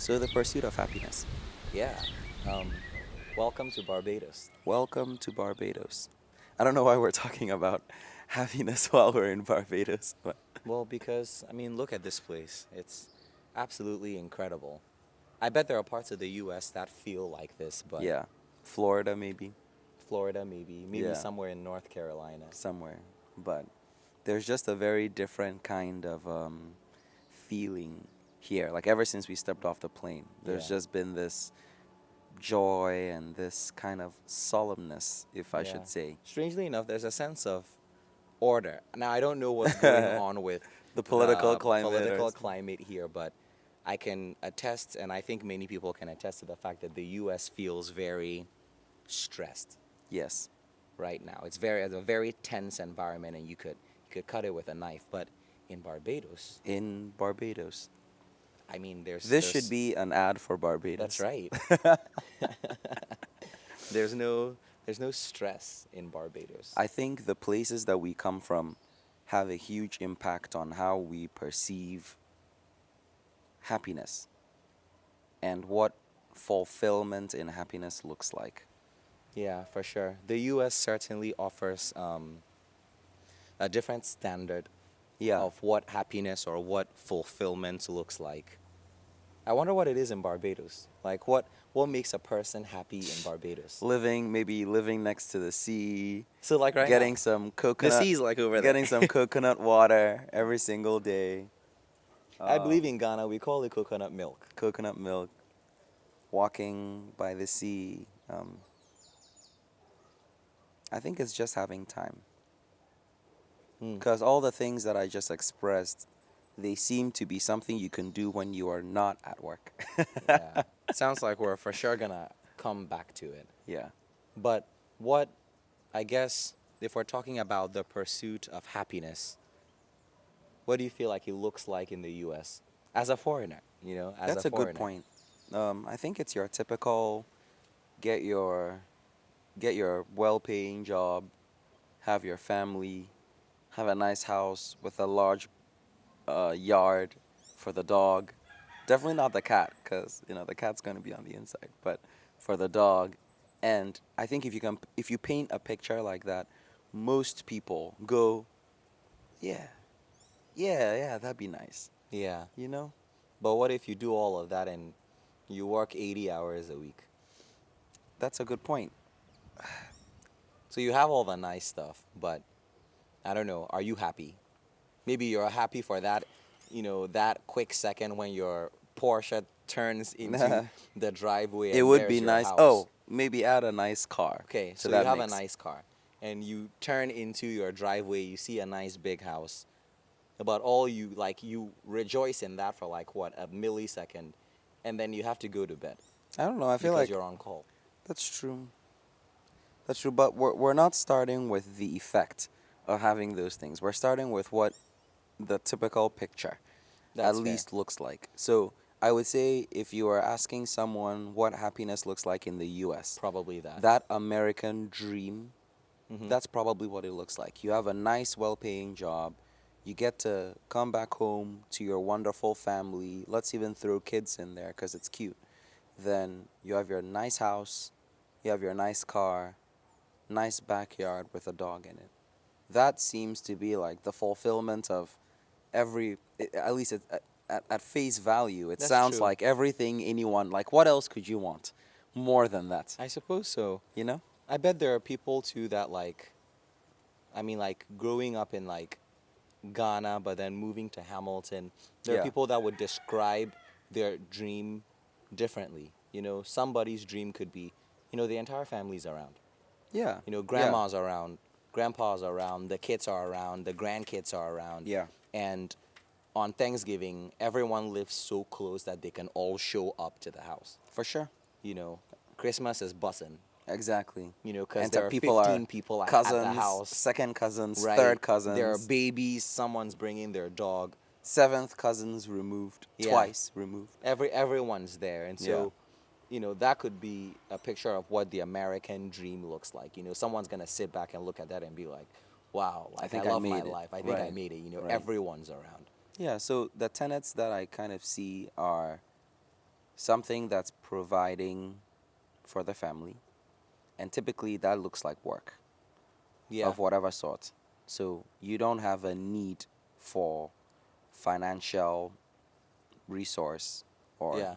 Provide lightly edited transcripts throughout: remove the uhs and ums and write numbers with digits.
So, the pursuit of happiness. Yeah. Um, Welcome to Barbados. Welcome to Barbados. I don't know why we're talking about happiness while we're in Barbados, but Well, because, look at this place. It's absolutely incredible. I bet there are parts of the U.S. that feel like this, but yeah, Florida maybe, Florida, maybe yeah, somewhere in North Carolina. somewhere. But there's just a very different kind of feeling here. Like, ever since we stepped off the plane, there's Yeah. just been this joy and this kind of solemnness, if I Yeah. should say. Strangely enough, there's a sense of order. Now, I don't know what's going on with The political the climate or political climate here, but I can attest, and I think many people can attest to the fact that the U.S. feels very stressed yes, right now. It's a very tense environment, and you could cut it with a knife. But in Barbados, in Barbados. there's This should there's be an ad for that's Barbados. right. There's no stress in Barbados. I think the places that we come from have a huge impact on how we perceive happiness and what fulfillment in happiness looks like. Yeah, for sure. The U.S. certainly offers a different standard Yeah, of what happiness or what fulfillment looks like. I wonder what it is in Barbados. Like what makes a person happy in Barbados? maybe living next to the sea, So like right now, getting some the coconut, sea's like over there. getting some coconut water every single day, I believe um, in Ghana we call it coconut milk. coconut milk, walking by the sea. I think it's just having time. Hmm. Because all the things that I just expressed, they seem to be something you can do when you are not at work. Yeah. Sounds like we're for sure gonna come back to it. Yeah. But what I guess if we're talking about the pursuit of happiness, what do you feel like it looks like in the US as a foreigner, as a That's a good foreigner? point. I think it's your typical get your get your well-paying job, have your family, have a nice house with a large yard for the dog. Definitely not the cat, because the cat's gonna be on the inside. But for the dog, and I think if you paint a picture like that, most people go, yeah, yeah, that'd be nice. Yeah. You know, But what if you do all of that and you work 80 hours a week? that's a good point. So you have all the nice stuff, but I don't know, are you happy? Maybe you're happy for that, that quick second when your Porsche turns into the driveway It and would be there's your nice. house. Oh, maybe add a nice car Okay, to so you that have a mix. nice car and you turn into your driveway, you see a nice big house. But all you rejoice in that for like what, a millisecond, and then you have to go to bed I don't know. I feel because like you're on call. that's true. That's true. But we're not starting with the effect of having those things. We're starting with what the typical picture at That's fair. least looks like. So I would say if you are asking someone what happiness looks like in the US, Probably that. that American dream, Hmm. that's probably what it looks like. You have a nice, well paying job. You get to come back home to your wonderful family. Let's even throw kids in there because it's cute. Then you have your nice house, you have your nice car, nice backyard with a dog in it. That seems to be like the fulfillment of at least at face value, it That's sounds true. like everything anyone, like, what else could you want more than that? I suppose so. You know? I bet there are people too that like growing up in like Ghana, but then moving to Hamilton, there are Yeah. people that would describe their dream differently. Somebody's dream could be, the entire family's around. Yeah. Yeah. Grandma's around, grandpa's around, the kids are around, the grandkids are around. Yeah. And on Thanksgiving, everyone lives so close that they can all show up to the house. For sure. You know, Christmas is bussing, Exactly. because And there are people are 15 people at the cousins, house. second cousins, Right. third There are cousins, babies, someone's bringing their dog. seventh cousins removed, Yeah. twice removed. Everyone's there. And Yeah. so, that could be a picture of what the American dream looks like. Someone's going to sit back and look at that and be like, wow, I like I think I love my made it. life. I think I Right. made it. Right. Everyone's around. Yeah, so the tenets that I kind of see are something that's providing for the family, and typically that looks like work Yeah. of whatever sort. So you don't have a need for financial resource or, Yeah.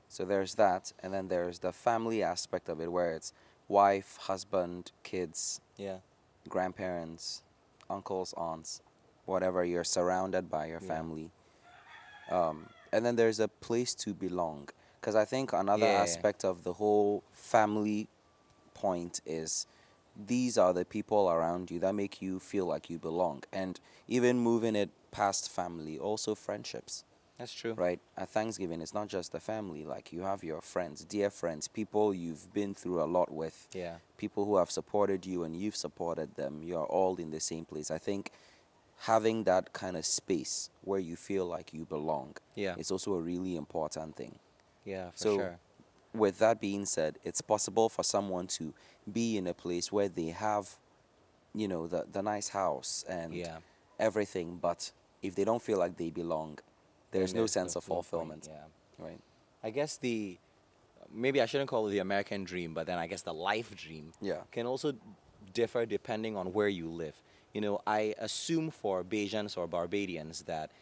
So there's that, and then there's the family aspect of it where it's wife, husband, kids, Yeah. grandparents, uncles, aunts, whatever, you're surrounded by your Yeah. family. And then there's a place to belong. Because I think another Yeah. aspect of the whole family point is these are the people around you that make you feel like you belong. And even moving it past family, also friendships, That's true. right? At Thanksgiving, it's not just the family. Like you have your friends, dear friends, people you've been through a lot with, Yeah. people who have supported you and you've supported them. You are all in the same place. I think having that kind of space where you feel like you belong Yeah. is also a really important thing. Yeah, for So, sure. with that being said, it's possible for someone to be in a place where they have, the nice house and Yeah. everything, but if they don't feel like they belong, Then there's no there's sense of no point. fulfillment, Yeah. right? I guess the maybe I shouldn't call it the American dream, but then I guess the life dream Yeah. can also differ depending on where you live. I assume for Bajans or Barbadians that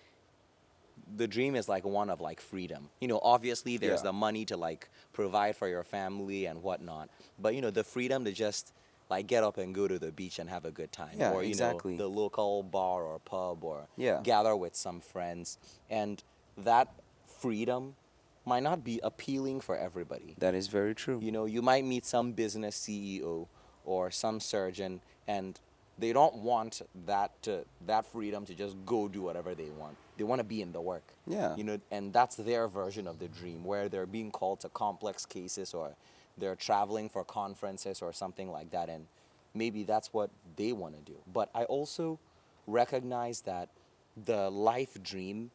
the dream is like one of like freedom. Obviously there's Yeah. the money to like provide for your family and whatnot, but the freedom to just like get up and go to the beach and have a good time, Yeah, or exactly. the local bar or pub, or Yeah. gather with some friends, and that freedom might not be appealing for everybody. That is very true. You might meet some business CEO or some surgeon, and they don't want that freedom to just go do whatever they want. They want to be in the work. Yeah. And that's their version of the dream, where they're being called to complex cases, or they're traveling for conferences or something like that, and maybe that's what they want to do. But I also recognize that the life dream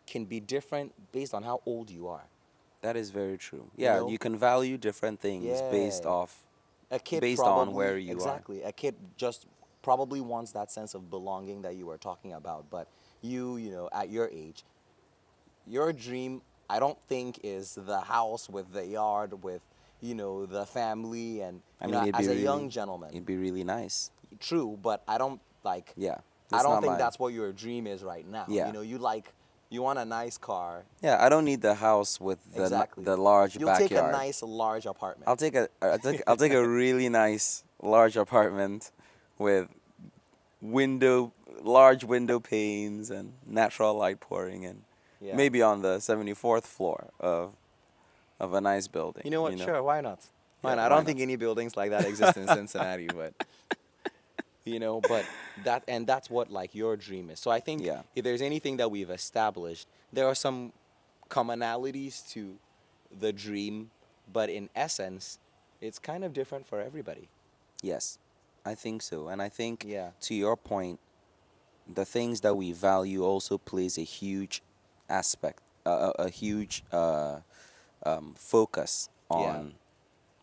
can be different based on how old you are. That is very true. You Yeah, know? you can value different things Yeah. A kid based on probably, where you are. exactly, a kid just probably wants that sense of belonging that you were talking about. But at your age, your dream, I don't think, is the house with the yard with, the family, and, I mean, as a young gentleman. it'd be really nice. True, but Yeah, I that's don't not think my. that's what your dream is right now. Yeah, You want a nice car. yeah. I don't need the house with Exactly. the large You'll take a backyard. nice large apartment. I'll take a really nice large apartment with window large window panes and natural light pouring in. Yeah. Maybe on the 74th floor of a nice building. You know what? Sure, why not? Why Yeah, not? I why don't think not? any buildings like that exist in Cincinnati, but but that's what like your dream is. So I think Yeah. if there's anything that we've established, there are some commonalities to the dream, but in essence, it's kind of different for everybody. Yes, I think so. And I think Yeah. to your point, the things that we value also plays a huge aspect, a huge focus Yeah.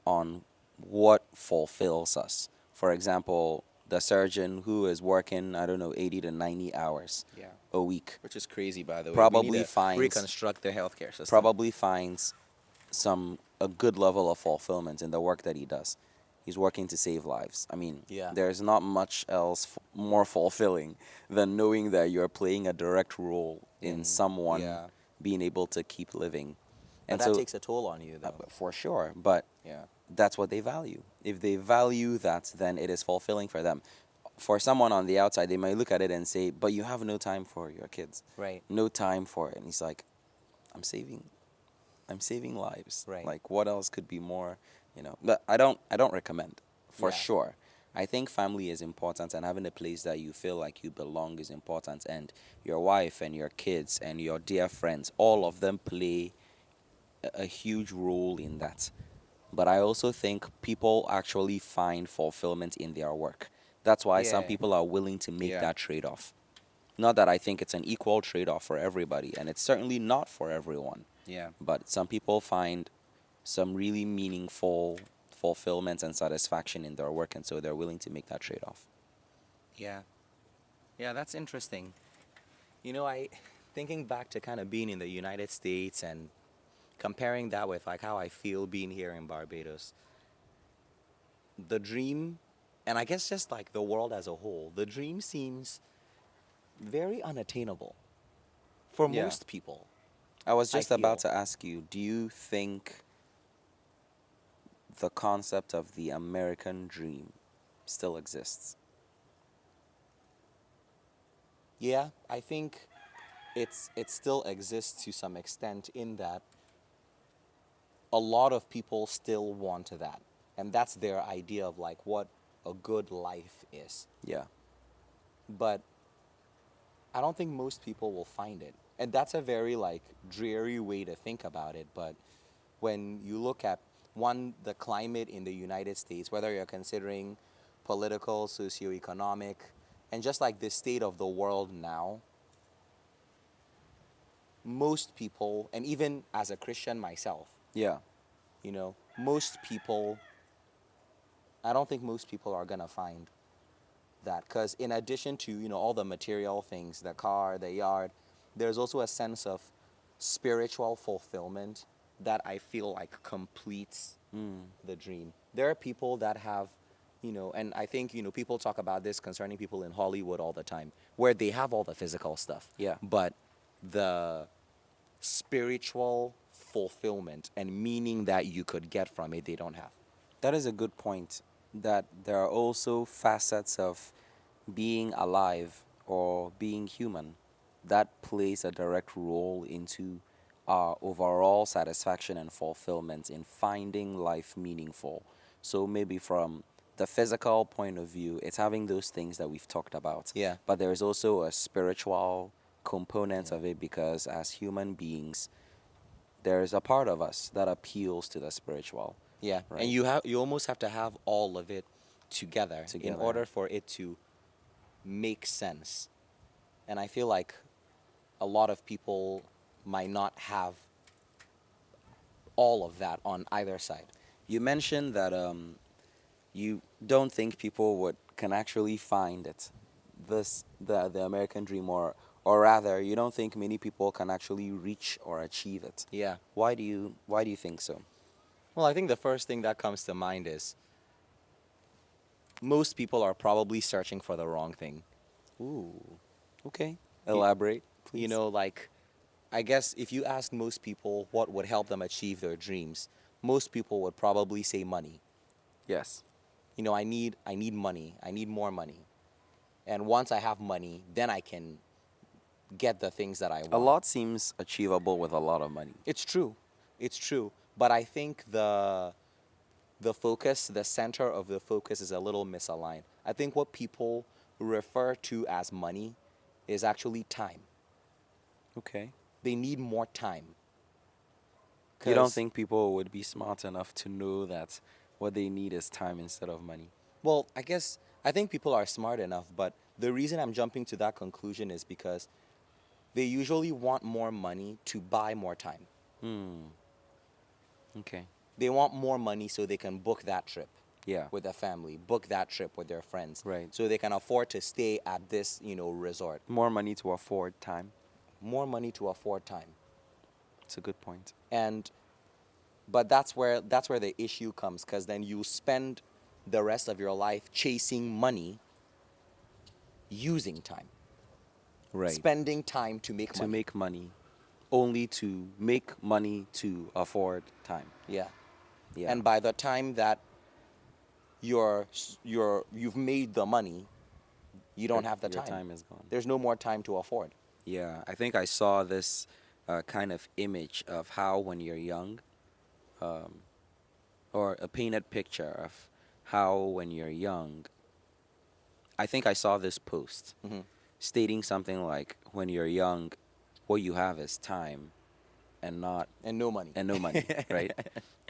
on what fulfills us. For example, the surgeon who is working, I don't know, 80 to 90 hours Yeah. a week Which is crazy, by the way. We need probably to finds reconstruct the healthcare system. probably finds a good level of fulfillment in the work that he does. He's working to save lives. I mean, Yeah. there's not much else more fulfilling than knowing that you're playing a direct role in In someone Yeah. being able to keep living. But And that so, takes a toll on you, though. for sure, but Yeah. that's what they value. If they value that, then it is fulfilling for them. For someone on the outside, they might look at it and say, "But you have no time for your kids, Right. no time for it." And he's like, "I'm saving I'm saving lives. Right. Like what else could be more. But I don't recommend for Yeah. sure. I think family is important and having a place that you feel like you belong is important, and your wife and your kids and your dear friends, all of them play a huge role in that. But I also think people actually find fulfillment in their work. That's why some Yeah. people are willing to make Yeah. that trade-off. Not that I think it's an equal trade-off for everybody, and it's certainly not for everyone. Yeah. But some people find some really meaningful fulfillment and satisfaction in their work, and so they're willing to make that trade off. Yeah. Yeah, that's interesting. I thinking back to kind of being in the United States and comparing that with like how I feel being here in Barbados, the dream, and I guess just like the world as a whole, the dream seems very unattainable for Yeah. most people, I was I just about feel. to ask you, do you think the concept of the American dream still exists? Yeah, I think it still exists to some extent in that a lot of people still want that. And that's their idea of like what a good life is. Yeah. But I don't think most people will find it. And that's a very like dreary way to think about it, but when you look at one the climate in the United States, whether you're considering political, socioeconomic, and just like the state of the world now, most people, and even as a Christian myself, Yeah. most people, I don't think most people are gonna find that, because in addition to all the material things, the car, the yard, there's also a sense of spiritual fulfillment that I feel like completes Mm. the dream. There are people that have, and I think people talk about this concerning people in Hollywood all the time, where they have all the physical stuff, Yeah. but the spiritual fulfillment and meaning that you could get from it, they don't have. That is a good point. That there are also facets of being alive or being human that plays a direct role into our overall satisfaction and fulfillment in finding life meaningful. So maybe from the physical point of view, it's having those things that we've talked about. Yeah. But there is also a spiritual component Yeah. of it because as human beings, there's a part of us that appeals to the spiritual, Yeah, and right? you almost have to have all of it together in Together. order for it to make sense. And I feel like a lot of people might not have all of that on either side. You mentioned that you don't think people would can actually find it, the American dream, or rather, you don't think many people can actually reach or achieve it. Yeah. Why do you think so? Well, I think the first thing that comes to mind is most people are probably searching for the wrong thing. Ooh, okay. You, Elaborate, please. like I guess if you ask most people what would help them achieve their dreams, most people would probably say money. Yes. I need money. I need more money. And once I have money, then I can get the things that I A want. lot seems achievable with a lot of money. It's true. It's true. But I think the focus, the center of the focus is a little misaligned. I think what people refer to as money is actually time. Okay. They need more time. You don't 'Cause think people would be smart enough to know that what they need is time instead of money? well, I think people are smart enough, but the reason I'm jumping to that conclusion is because they usually want more money to buy more time. Hmm. Okay. They want more money so they can book that trip Yeah. with their family, book that trip with their friends, Right. so they can afford to stay at this, resort. More money to afford time. More money to afford time. It's a good point. And but that's where the issue comes, because then you spend the rest of your life chasing money using time. Right. Spending time to make To money. make money, only to make money to afford time. Yeah. Yeah. And by the time that you've made the money, you don't have the your time. time is gone. There's no more time to afford. Yeah, I think I saw this kind of image of how when you're young, um, or a painted picture of how when you're young. I think I saw this post Hmm. stating something like, "When you're young, what you have is time, and not And no money. and no money, right?"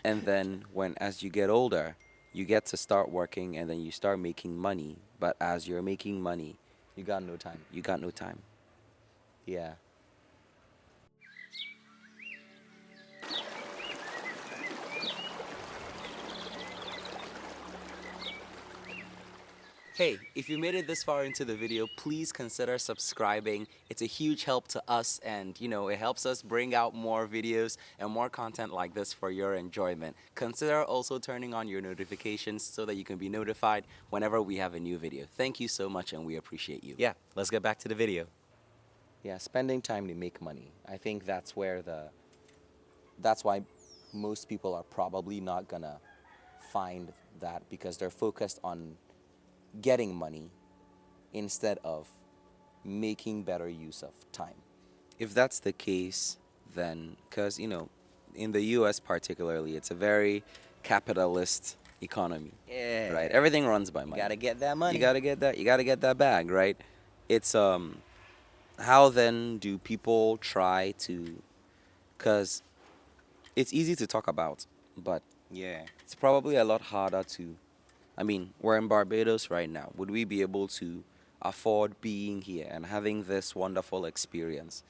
And then when as you get older, you get to start working, and then you start making money. But as you're making money, You got no time. you got no time. Yeah. Hey, if you made it this far into the video, please consider subscribing. It's a huge help to us, and it helps us bring out more videos and more content like this for your enjoyment. Consider also turning on your notifications so that you can be notified whenever we have a new video. Thank you so much, and we appreciate you. Yeah, let's get back to the video. Yeah, spending time to make money. I think that's why most people are probably not gonna find that, because they're focused on getting money instead of making better use of time. If that's the case, then, because, in the US particularly, it's a very capitalist economy, Yeah. right? Everything runs by You money. gotta get that money. You gotta get that bag, right? It's, how then do people try to, because it's easy to talk about, but Yeah. it's probably a lot harder to, I mean, we're in Barbados right now. Would we be able to afford being here and having this wonderful experience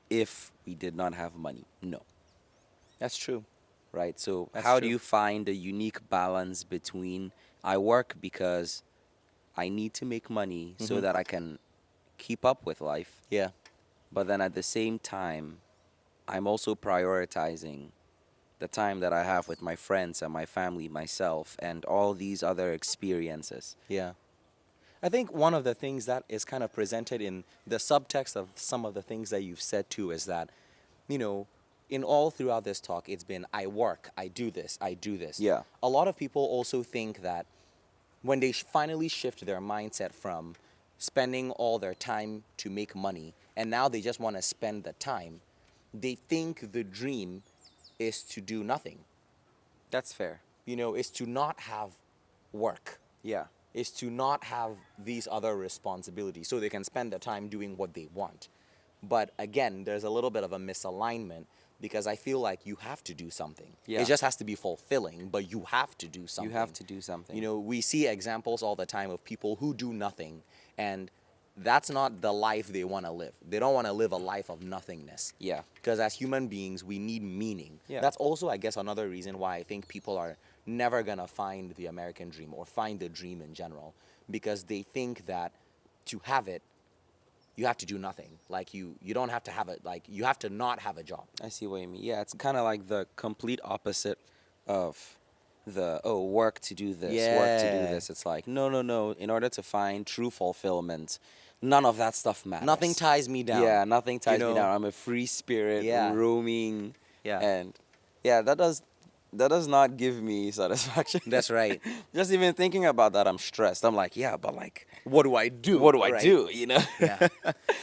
if we did not have money? No, That's true. right? So, That's how do true. you find a unique balance between I work because I need to make money so Mhm. that I can keep up with life, Yeah. but then at the same time, I'm also prioritizing the time that I have with my friends and my family, myself, and all these other experiences. Yeah. I think one of the things that is kind of presented in the subtext of some of the things that you've said too is that, you know, in all throughout this talk, it's been I work, I do this, I do this. Yeah. A lot of people also think that when they finally shift their mindset from spending all their time to make money and now they just want to spend the time, they think the dream is to do nothing, That's fair. is to not have work, Yeah. is to not have these other responsibilities so they can spend their time doing what they want. But again, there's a little bit of a misalignment because I feel like you have to do something. Yeah. It just has to be fulfilling, but you have to do something. You have to do something. We see examples all the time of people who do nothing, and that's not the life they want to live. They don't want to live a life of nothingness. Yeah. Because as human beings, we need meaning. Yeah. That's also, I guess, another reason why I think people are never going to find the American dream or find the dream in general, because they think that to have it, you have to do nothing. Like you don't have to have it. Like you have to not have a job. I see what you mean. Yeah, it's kind of like the complete opposite of the, oh, work to do this, work to do Yeah. this. It's like, no, no, no. In order to find true fulfillment, none of that stuff matters. Nothing ties me down. Yeah, nothing ties me know? down. I'm a free spirit, Yeah. roaming. Yeah. And yeah, that does not give me satisfaction. That's right. Just even thinking about that, I'm stressed. I'm like, yeah, but like, What do I do? what do I Right. do? Yeah.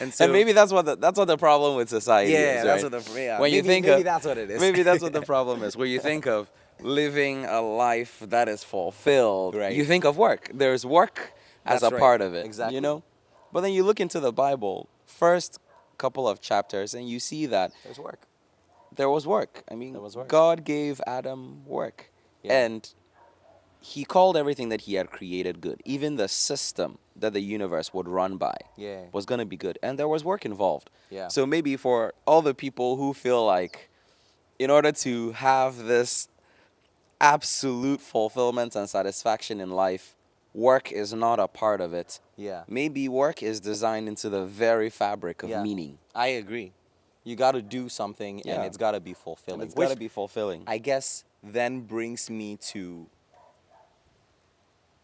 And so And maybe that's what the problem with society yeah, is, that's right? what the yeah. When you maybe, think maybe of, that's what it is. maybe that's what the problem is. Where you think of living a life that is fulfilled, Right. you think of work. There's work as That's a right. part of it, Exactly. But then you look into the Bible, first couple of chapters, and you see that There's work. there was work. I mean, There was work. God gave Adam work, Yeah. and he called everything that he had created good. Even the system that the universe would run by Yeah. was going to be good. And there was work involved. Yeah. So maybe for all the people who feel like in order to have this absolute fulfillment and satisfaction in life, work is not a part of it. Yeah. Maybe work is designed into the very fabric of Yeah. meaning. I agree. You got to do something, and Yeah. it's got to be fulfilling. And it's got to which be fulfilling. I guess then brings me to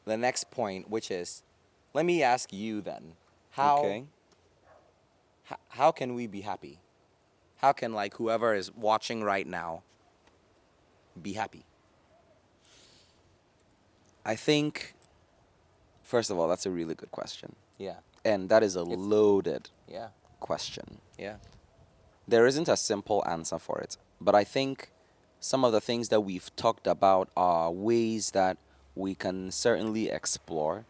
the next point, which is, let me ask you then, Okay. how can we be happy? How can like whoever is watching right now be happy? I think, first of all, that's a really good question. Yeah. And that is a loaded Yeah. question. Yeah. There isn't a simple answer for it. But I think some of the things that we've talked about are ways that we can certainly explore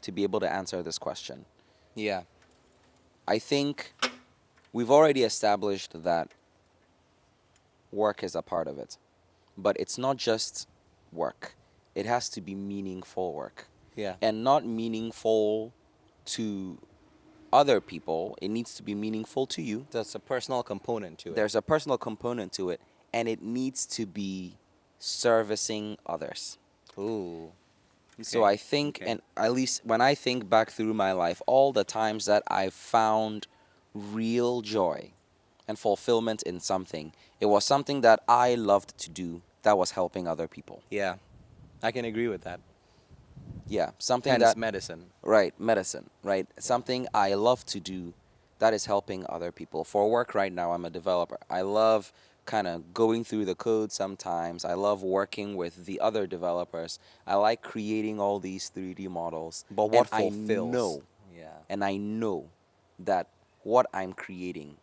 to be able to answer this question. Yeah. I think we've already established that work is a part of it. But it's not just work, it has to be meaningful work. Yeah. And not meaningful to other people, it needs to be meaningful to you. There's a personal component to it. There's a personal component to it, and it needs to be servicing others. Ooh. So Okay. I think, Okay. and at least when I think back through my life, all the times that I found real joy and fulfillment in something, it was something that I loved to do that was helping other people. Yeah, I can agree with that. Yeah, something Hence that, medicine. right, medicine, right? Yeah. Something I love to do that is helping other people. For work right now, I'm a developer. I love kind of going through the code sometimes. I love working with the other developers. I like creating all these 3D models. But And what fulfills? Yeah. I know that what I'm creating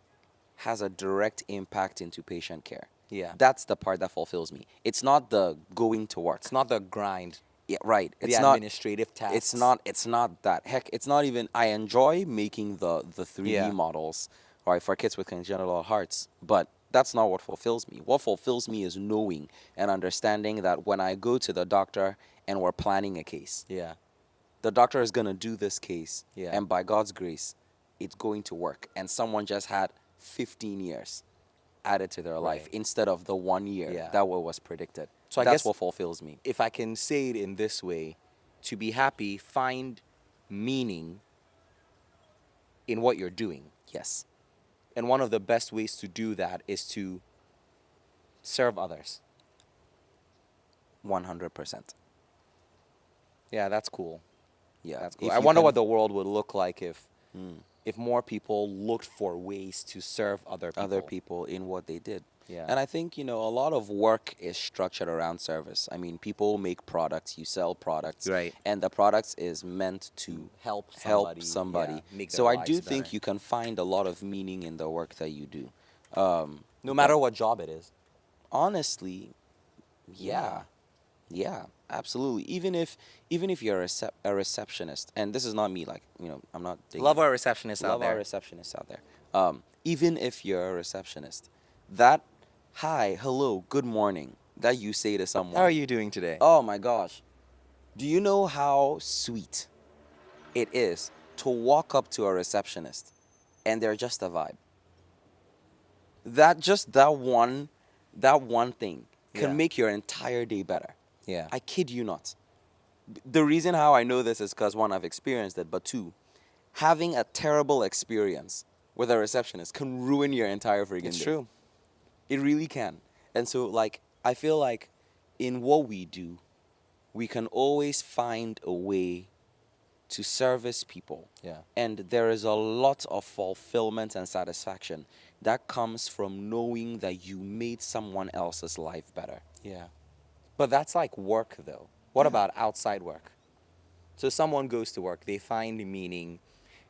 has a direct impact into patient care. Yeah. That's the part that fulfills me. It's not the going to It's work. not the grind, Yeah, right. the It's not administrative it's tasks. not it's not that. Heck, it's not even I enjoy making the 3D Yeah. models, right, for kids with congenital hearts, but that's not what fulfills me. What fulfills me is knowing and understanding that when I go to the doctor and we're planning a case, Yeah. the doctor is going to do this case, Yeah. and by God's grace, it's going to work. And someone just had 15 years added to their life Right. instead of the 1 year Yeah. that was predicted. So I That's guess what fulfills me. if I can say it in this way, to be happy, find meaning in what you're doing. Yes, And one of the best ways to do that is to serve others. 100%. Yeah, that's cool. Yeah. That's cool. I If you wonder can, what the world would look like mm, if more people looked for ways to serve other other people. people in what they did. Yeah. And I think, a lot of work is structured around service. I mean, people make products, you sell products, Right. and the products is meant to Help help somebody, yeah, somebody. make their So I do lives better. think you can find a lot of meaning in the work that you do. No But matter what job it is. honestly, Yeah. yeah, yeah, absolutely. Even if you're a receptionist, and this is not me, like, I'm not Love digging. our receptionists out Love our there. receptionists out there. Even if you're a receptionist, that hi, hello, good morning that you say to How are someone, you doing today? oh my gosh, do you know how sweet it is to walk up to a receptionist and they're just a vibe? That one thing can Yeah. make your entire day better. Yeah. I kid you not. The reason how I know this is because one, I've experienced it, but two, having a terrible experience with a receptionist can ruin your entire It's friggin' day. true. It really can. And so, like, I feel like in what we do, we can always find a way to service people. Yeah. And there is a lot of fulfillment and satisfaction that comes from knowing that you made someone else's life better. Yeah. But that's like work though. What Yeah. about outside work? So someone goes to work, they find meaning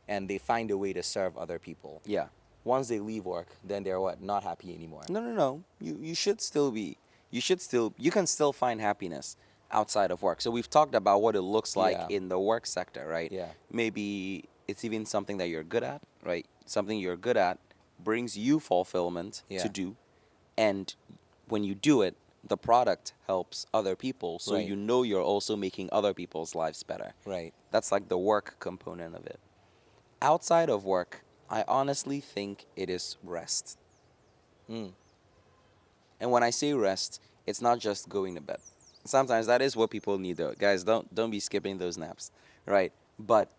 and they find a way to serve other people. Yeah. Once they leave work, then they're what? Not happy anymore. No, no, no. You should still be. You can still find happiness outside of work. So we've talked about what it looks like Yeah. in the work sector, right? Yeah. Maybe it's even something that you're good at, right? Something you're good at brings you fulfillment Yeah. to do, and when you do it, the product helps other people, so Right. you know you're also making other people's lives better. Right. That's like the work component of it. Outside of work, I honestly think it is rest. Mm. And when I say rest, it's not just going to bed. Sometimes that is what people need though. Guys, don't be skipping those naps, right? But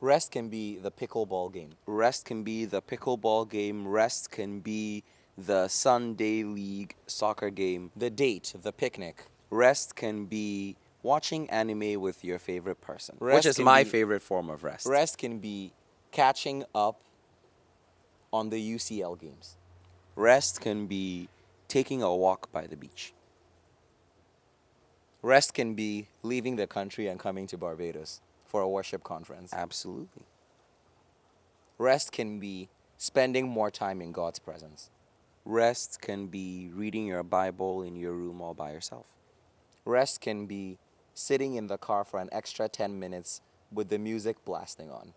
Rest can be the pickleball game. rest can be the pickleball game, rest can be the Sunday league soccer game. The date, the picnic. Rest can be watching anime with your favorite person, which Rest is can my be- favorite form of rest. Rest can be catching up on the UCL games. Rest can be taking a walk by the beach. Rest can be leaving the country and coming to Barbados for a worship conference. Absolutely. Rest can be spending more time in God's presence. Rest can be reading your Bible in your room all by yourself. Rest can be sitting in the car for an extra 10 minutes with the music blasting on.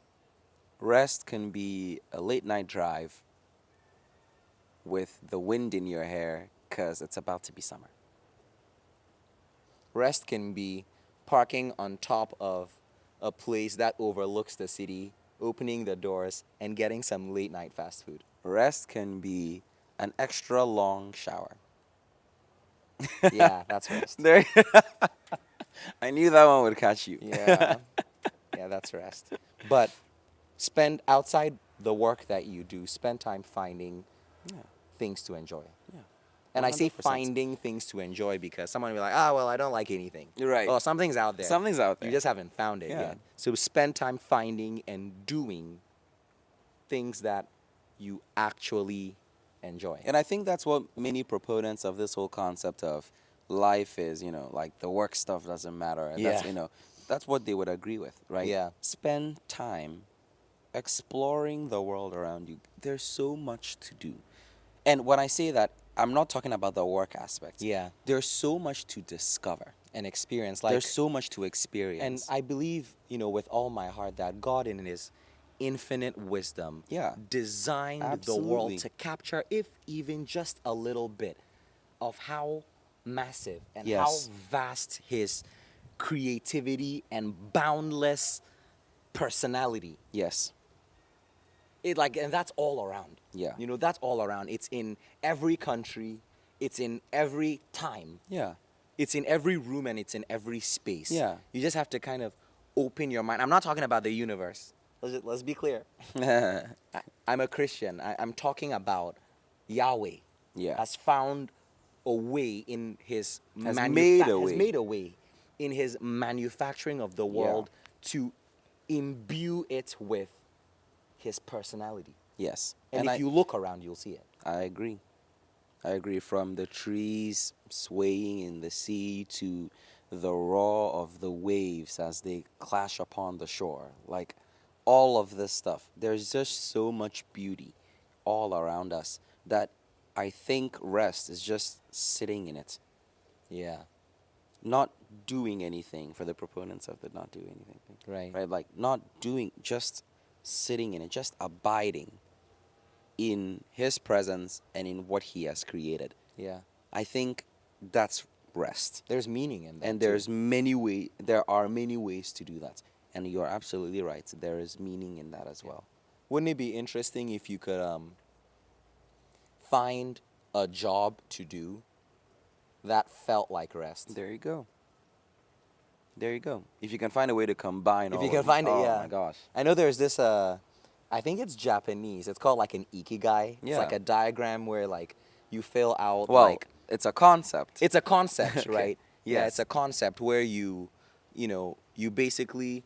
Rest can be a late night drive with the wind in your hair because it's about to be summer. Rest can be parking on top of a place that overlooks the city, opening the doors, and getting some late night fast food. Rest can be an extra long shower. Yeah, that's rest. There, I knew that one would catch you. Yeah. Yeah, that's rest. But spend outside the work that you do, spend time finding Yeah, things to enjoy. yeah. And I say 100%. finding things to enjoy because someone will be like, ah, well, I don't like anything. You're right. Well, something's out there. Something's out You there. just haven't found it Yeah. yet. So spend time finding and doing things that you actually enjoy. And I think that's what many proponents of this whole concept of life is, like the work stuff doesn't matter. And Yeah. that's what they would agree with, right? Yeah. Spend time exploring the world around you. There's so much to do. And when I say that, I'm not talking about the work aspect. Yeah. There's so much to discover. An experience. Like, There's so much to and experience. I believe, with all my heart that God in his infinite wisdom Yeah. designed the Absolutely. world to capture, if even just a little bit, of how massive and how Yes. vast his creativity and boundless personality. Yes. And that's all around. Yeah. That's all around. It's in every country, it's in every time. Yeah. It's in every room and it's in every space. Yeah. You just have to kind of open your mind. I'm not talking about the universe. Let's be clear. I'm a Christian. I'm talking about Yahweh. Yeah. Has found a way in his Has made a way. has made a way in his manufacturing of the world to imbue it with his personality. Yes. And if I, you look around, you'll see it. I agree. I agree. From the trees swaying in the sea to the roar of the waves as they clash upon the shore. Like all of this stuff. There's just so much beauty all around us that I think rest is just sitting in it, Yeah. not doing anything for the proponents of the not doing anything thing. Right. Right? Like not doing, just sitting in it, just abiding in his presence and in what he has created. Yeah. I think that's rest. There's meaning in that. And too. there are many ways to do that. And you're absolutely right. There is meaning in that as well. Wouldn't it be interesting if you could find a job to do that felt like rest? There you go. There you go. If you can find a way to combine If all you can of find it, oh yeah. my gosh. I know there's this I think it's Japanese. It's called like an ikigai. Yeah. It's like a diagram where like you fill out Well, like it's a concept. it's a concept, Okay. right? Yeah, Yes. it's a concept where you basically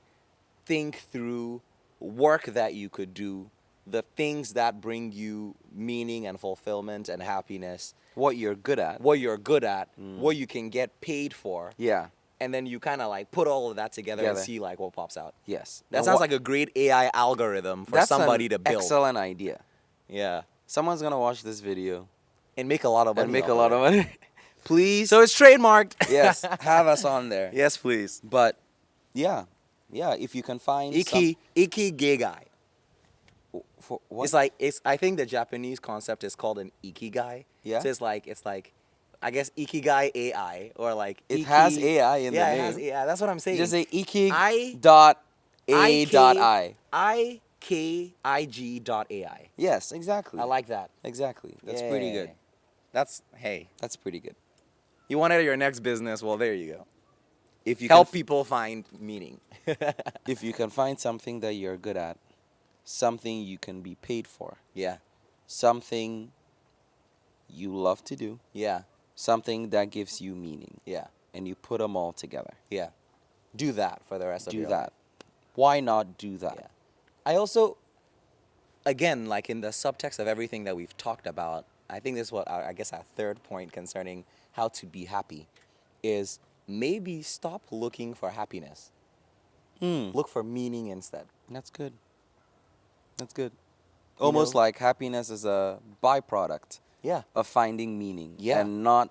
think through work that you could do, the things that bring you meaning and fulfillment and happiness, what you're good at. what you're good at, what you can get paid for, Yeah. and then you kind of like put all of that together and Together. see like what pops out. Yes. That And sounds what- like a great AI algorithm for that's somebody an to build. excellent idea. Yeah. Someone's gonna watch this video And make a lot of money. and make off a lot of it. money. Please. So it's trademarked. yes, have us on there. Yes, please. But yeah, if you can find Ikigai. for what? It's I think the Japanese concept is called an ikigai. Yeah? So it's like I guess ikigai AI or like It has AI in the yeah, name. it has AI. That's what I'm saying. Just say ikig I- dot a IK dot I. IKIG.ai. Yes, exactly. I like that. exactly. That's pretty good. Hey. That's pretty good. You wanted your next business? Well, there you go. If you Help can, people find meaning. if you can find something that you're good at, something you can be paid for, Yeah. something you love to do, Yeah. something that gives you meaning, Yeah. and you put them all together. Yeah. Do that for the rest of Do your that. life. Why not do that? Yeah. I also, again, like in the subtext of everything that we've talked about, I think this is what I guess our third point concerning how to be happy is maybe stop looking for happiness. Look for meaning instead. That's good. That's good. Almost know? like happiness is a byproduct Yeah. of finding meaning. Yeah. And not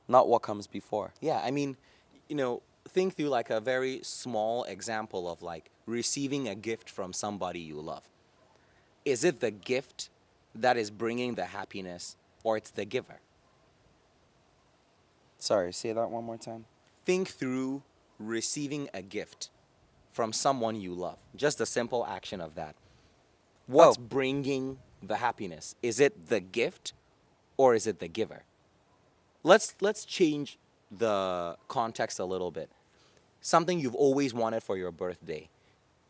what comes before. Yeah. I mean, think through like a very small example of like receiving a gift from somebody you love. Is it the gift that is bringing the happiness or it's the giver? Sorry, say that one more time. Think through receiving a gift from someone you love. Just the simple action of that. What's bringing the happiness? Is it the gift or is it the giver? Let's change the context a little bit. Something you've always wanted for your birthday.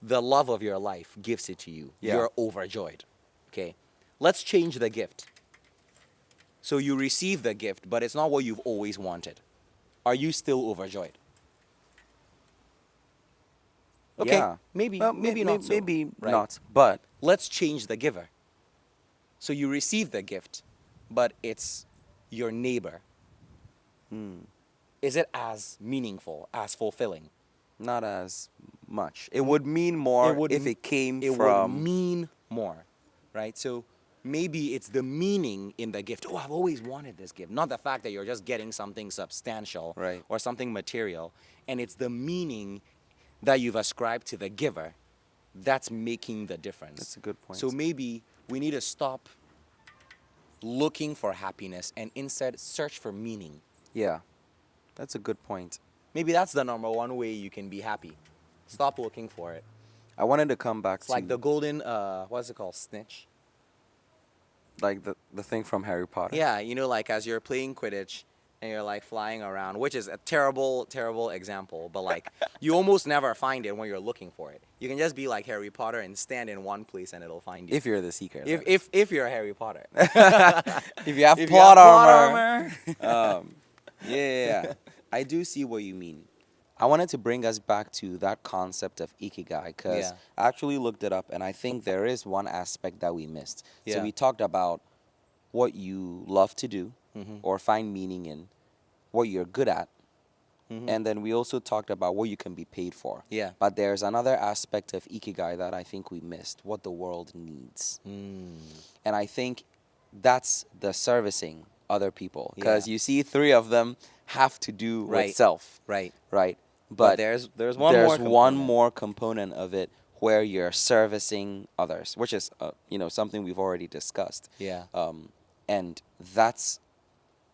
The love of your life gives it to you. Yeah. You're overjoyed. Okay? Let's change the gift. So you receive the gift, but it's not what you've always wanted. Are you still overjoyed? Okay, Yeah. maybe Well, maybe not so. maybe right? not, but Let's change the giver. So you receive the gift, but it's your neighbor. Is it as meaningful, as fulfilling? not as much. It would mean more if it came it would from. mean more, right? So maybe it's the meaning in the gift. Oh, I've always wanted this gift, not the fact that you're just getting something substantial Right. or something material, and it's the meaning that you've ascribed to the giver that's making the difference. That's a good point. So maybe we need to stop looking for happiness and instead search for meaning. Yeah, that's a good point. Maybe that's the number one way you can be happy. Stop looking for it. I wanted to come back It's to like the golden, what's it called, snitch? like the thing from Harry Potter. Yeah, you know, like as you're playing Quidditch and you're like flying around, which is a terrible, terrible example, but like you almost never find it when you're looking for it. You can just be like Harry Potter and stand in one place and it'll find you. If you're the seeker. If you're Harry Potter. If you have If you plot have plot armor. Yeah. I do see what you mean. I wanted to bring us back to that concept of ikigai because Yeah. I actually looked it up and I think there is one aspect that we missed. So Yeah. we talked about what you love to do Mhm. or find meaning in, what you're good at, Mhm. and then we also talked about what you can be paid for. Yeah. But there's another aspect of ikigai that I think we missed, what the world needs. And I think that's the servicing other people. Because Yeah. you see, three of them have to do Right. with self, Right. right? But there's one there's more one component. more component of it where you're servicing others, which is something we've already discussed. Yeah. And that's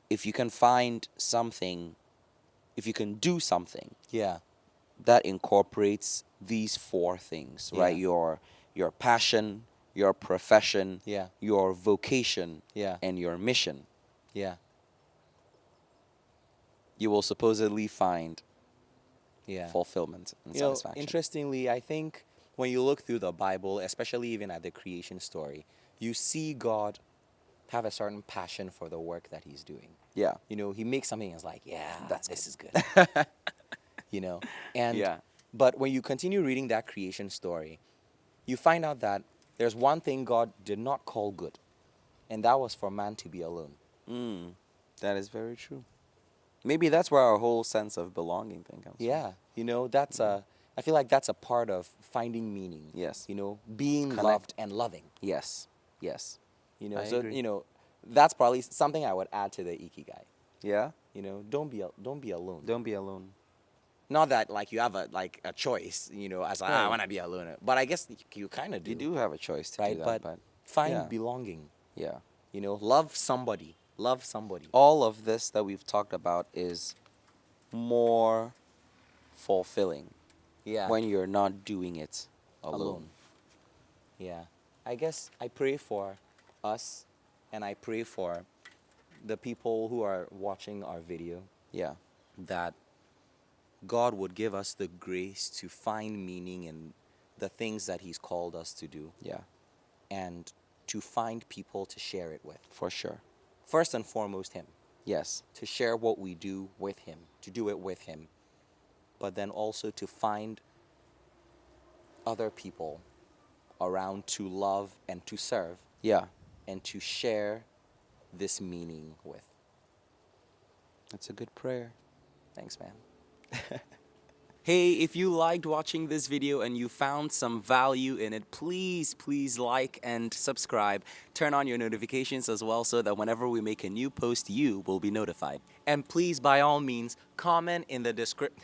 if you can find something, if you can do something Yeah. that incorporates these four things, right? Yeah. Your passion, your profession, Yeah. your vocation, Yeah. and your mission. Yeah. You will supposedly find Yeah. fulfillment and You know, satisfaction. interestingly, I think when you look through the Bible, especially even at the creation story, you see God have a certain passion for the work that he's doing. Yeah. You know, he makes something and is like, yeah, That's this is good. You know, and Yeah. but when you continue reading that creation story, you find out that there's one thing God did not call good, and that was for man to be alone. That is very true. Maybe that's where our whole sense of belonging thing comes from. Yeah, you know, that's I feel like that's a part of finding meaning. Yes. You know, being Connect. loved and loving. Yes. Yes. You know, I so agree. you know, that's probably something I would add to the ikigai. Yeah. You know, don't be alone. Don't be alone. Not that like you have a choice. You know, as Right. I want to be alone, but I guess you kind of do. You do have a choice to right? do that, but find yeah. belonging. Yeah. You know, love somebody. Love somebody. All of this that we've talked about is more fulfilling Yeah. when you're not doing it alone. Yeah. I guess I pray for us and I pray for the people who are watching our video Yeah. that God would give us the grace to find meaning in the things that he's called us to do Yeah. and to find people to share it with. For sure. First and foremost, him. Yes. To share what we do with him, to do it with him, but then also to find other people around to love and to serve Yeah. and to share this meaning with. That's a good prayer. Thanks, man. Hey, if you liked watching this video and you found some value in it, please like and subscribe. Turn on your notifications as well so that whenever we make a new post, you will be notified. And please, by all means, comment in the description.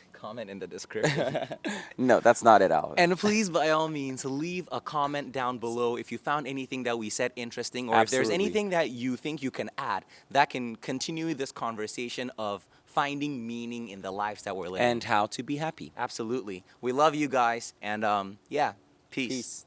No, that's not it, Alvin. And please, by all means, leave a comment down below if you found anything that we said interesting, or if there's Absolutely. anything that you think you can add that can continue this conversation of finding meaning in the lives that we're living. And how to be happy. Absolutely. We love you guys, and yeah, peace. Peace.